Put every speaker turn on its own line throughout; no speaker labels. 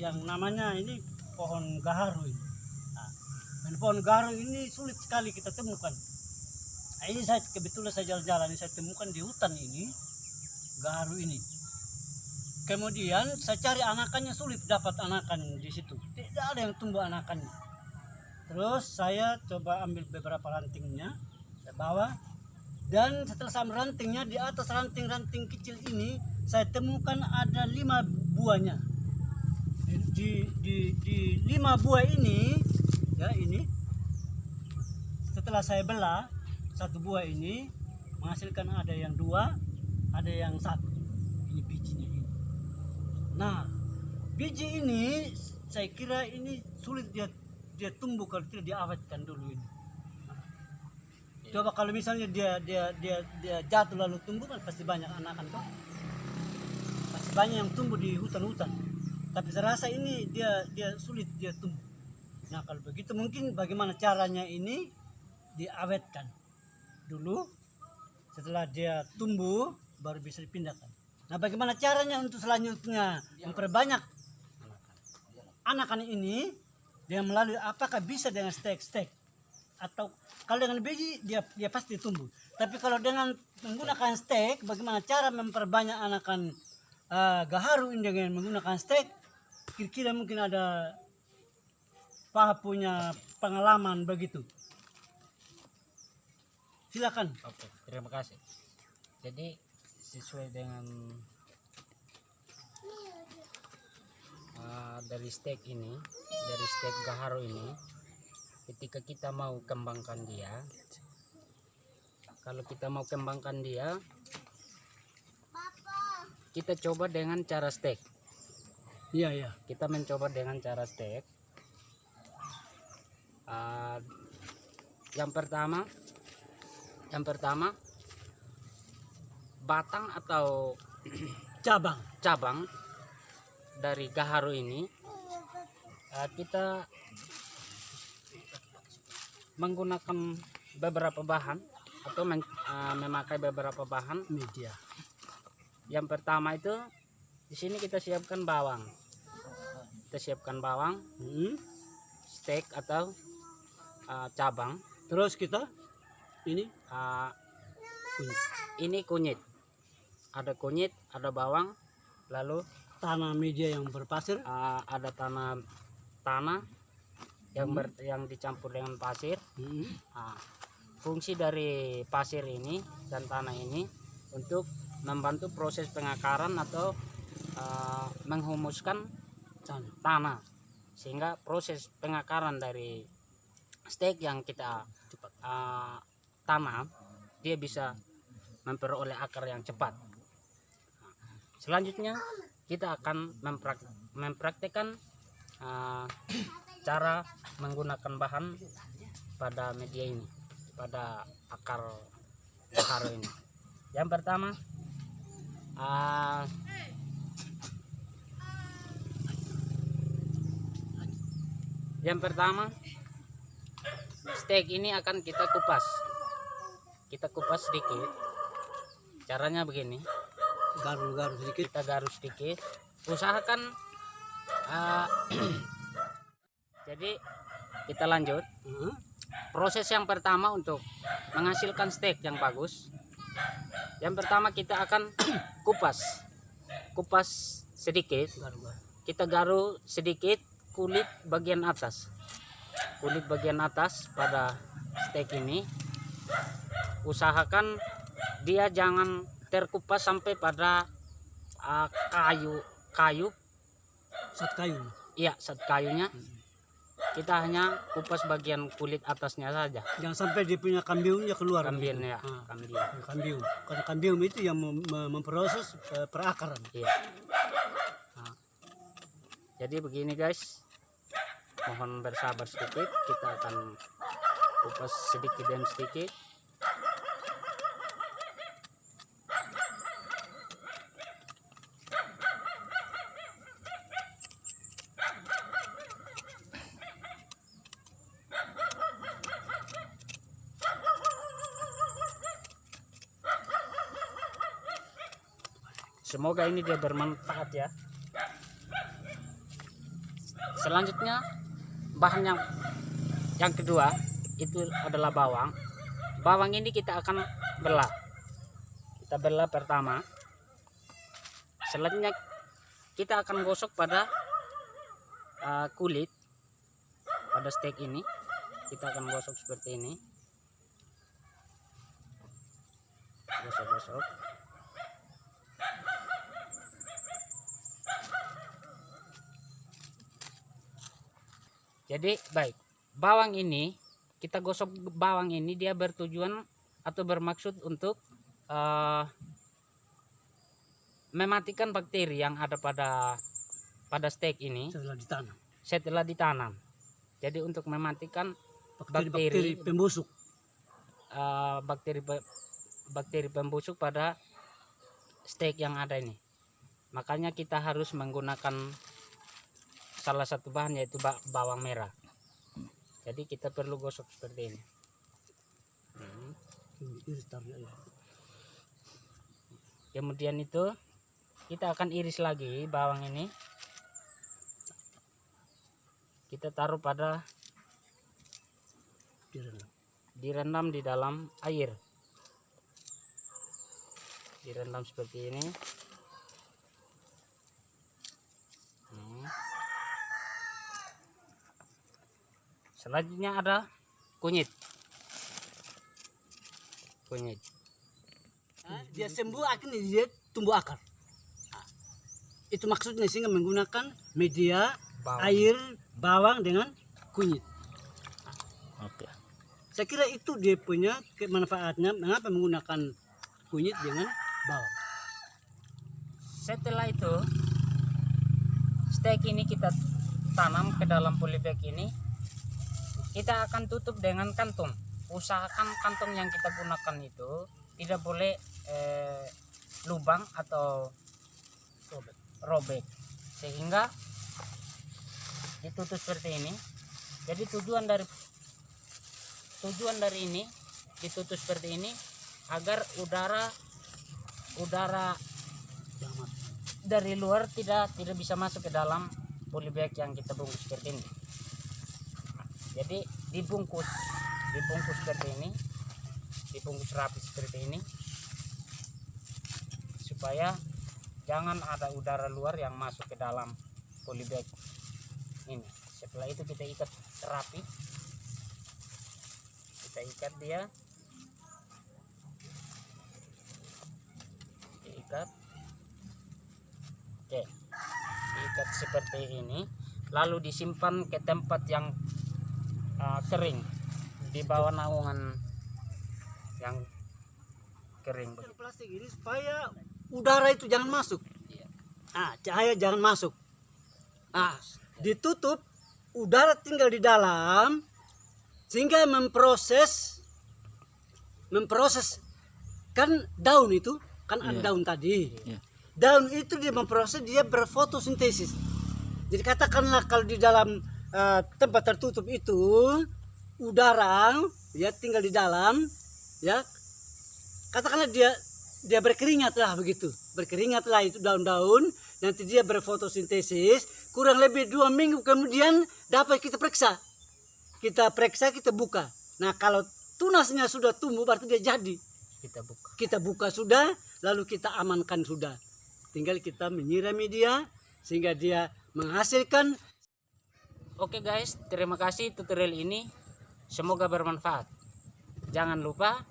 yang namanya ini pohon gaharu ini. Nah, dan pohon gaharu ini sulit sekali kita temukan. Nah, ini saya kebetulan saya jalan-jalan saya temukan di hutan ini gaharu ini. Kemudian saya cari anakannya, sulit dapat anakan di situ. Tidak ada yang tumbuh anakannya. Terus saya coba ambil beberapa rantingnya, saya bawa. Dan setelah saya rantingnya, di atas ranting-ranting kecil ini saya temukan ada 5 buahnya. Di 5 buah ini, ya ini, setelah saya belah, satu buah ini menghasilkan ada yang 2, ada yang 1. Ini bijinya ini. Nah, biji ini saya kira ini sulit dia tumbuh kalau tidak diawetkan dulu ini. Coba kalau misalnya dia jatuh lalu tumbuh kan pasti banyak anakan toh. Pasti banyak yang tumbuh di hutan-hutan. Tapi saya rasa ini dia sulit dia tumbuh. Nah, kalau begitu mungkin bagaimana caranya ini diawetkan dulu, setelah dia tumbuh baru bisa dipindahkan. Nah, bagaimana caranya untuk selanjutnya memperbanyak anakan ini? Dia melalui apakah bisa dengan stek atau kalau dengan biji dia pasti tumbuh. Tapi kalau dengan menggunakan stek, bagaimana cara memperbanyak anakan gaharu ini dengan menggunakan stek? Kira-kira mungkin ada Pak punya pengalaman begitu. Silakan.
Oke, terima kasih. Jadi sesuai dengan dari stek gaharu ini, ketika kita mau kembangkan dia, kalau kita mau kembangkan dia, kita coba dengan cara stek.
Iya.
Kita mencoba dengan cara stek. Yang pertama batang atau cabang dari gaharu ini kita menggunakan beberapa bahan atau memakai beberapa bahan
media.
Yang pertama itu di sini kita siapkan bawang. Stek atau cabang.
Terus kita ini
kunyit. Ada kunyit, ada bawang, lalu
tanah media yang berpasir,
ada tanah yang dicampur dengan pasir. Fungsi dari pasir ini dan tanah ini untuk membantu proses pengakaran atau menghumuskan tanah, sehingga proses pengakaran dari stek yang kita tanam dia bisa memperoleh akar yang cepat. Selanjutnya kita akan mempraktekkan cara menggunakan bahan pada media ini, pada akar gaharu ini. Yang pertama stek ini akan kita kupas sedikit. Caranya begini,
garu sedikit.
Kita garu sedikit, usahakan jadi kita lanjut. Proses yang pertama untuk menghasilkan stek yang bagus, yang pertama kita akan kupas sedikit. Kita garu sedikit kulit bagian atas pada stek ini. Usahakan dia jangan terkupas sampai pada
Sat kayu.
Iya, sat kayunya. Kita hanya kupas bagian kulit atasnya saja.
Jangan sampai dia punya kambiumnya keluar.
Kambiumnya,
kambium. Karena kambium itu yang memproses perakaran.
Iya. Nah, jadi begini guys, mohon bersabar sedikit. Kita akan kupas sedikit dan sedikit. Semoga ini dia bermanfaat ya. Selanjutnya bahan yang kedua itu adalah bawang. Bawang ini kita akan belah. Kita belah pertama. Selanjutnya kita akan gosok pada kulit pada steak ini. Kita akan gosok seperti ini. Gosok-gosok. Jadi baik, bawang ini kita gosok. Bawang ini dia bertujuan atau bermaksud untuk mematikan bakteri yang ada pada steak ini setelah ditanam. Jadi untuk mematikan bakteri
pembusuk,
bakteri pembusuk pada steak yang ada ini. Makanya kita harus menggunakan salah satu bahan, yaitu bawang merah. Jadi kita perlu gosok seperti ini. Kemudian itu kita akan iris lagi bawang ini. Kita taruh pada direndam di dalam air. Direndam seperti ini. Selanjutnya ada kunyit.
Dia sembuh akhirnya dia tumbuh akar. Itu maksudnya, sehingga menggunakan media air, bawang dengan kunyit.
Oke.
Saya kira itu dia punya manfaatnya, mengapa menggunakan kunyit dengan bawang.
Setelah itu steak ini kita tanam ke dalam polybag ini. Kita akan tutup dengan kantung. Usahakan kantung yang kita gunakan itu tidak boleh lubang atau robek, sehingga ditutup seperti ini. Jadi tujuan dari ini ditutup seperti ini agar udara dari luar tidak bisa masuk ke dalam polybag yang kita bungkus seperti ini. Jadi dibungkus seperti ini, dibungkus rapi seperti ini, supaya jangan ada udara luar yang masuk ke dalam polybag ini. Setelah itu kita ikat rapi, kita ikat dia, diikat, oke, diikat seperti ini, lalu disimpan ke tempat yang kering, di bawah naungan yang kering.
Yang plastik ini supaya udara itu jangan masuk, cahaya jangan masuk. Ditutup, udara tinggal di dalam, sehingga memproses kan daun itu kan ada daun tadi. Daun itu dia memproses, dia berfotosintesis. Jadi katakanlah kalau di dalam tempat tertutup itu udara ya tinggal di dalam, ya katakanlah dia berkeringat lah, begitu berkeringat lah itu daun-daun, nanti dia berfotosintesis, kurang lebih 2 minggu kemudian dapat kita periksa, kita buka. Nah kalau tunasnya sudah tumbuh berarti dia jadi, kita buka sudah, lalu kita amankan sudah, tinggal kita menyirami dia sehingga dia menghasilkan.
Oke guys, terima kasih tutorial ini, semoga bermanfaat. Jangan lupa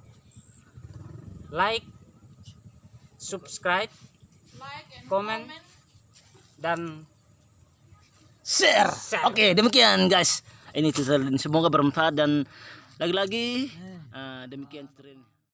like, subscribe, komen, dan
Share. Oke, demikian guys. Ini tutorial, semoga bermanfaat, dan lagi-lagi demikian tutorial.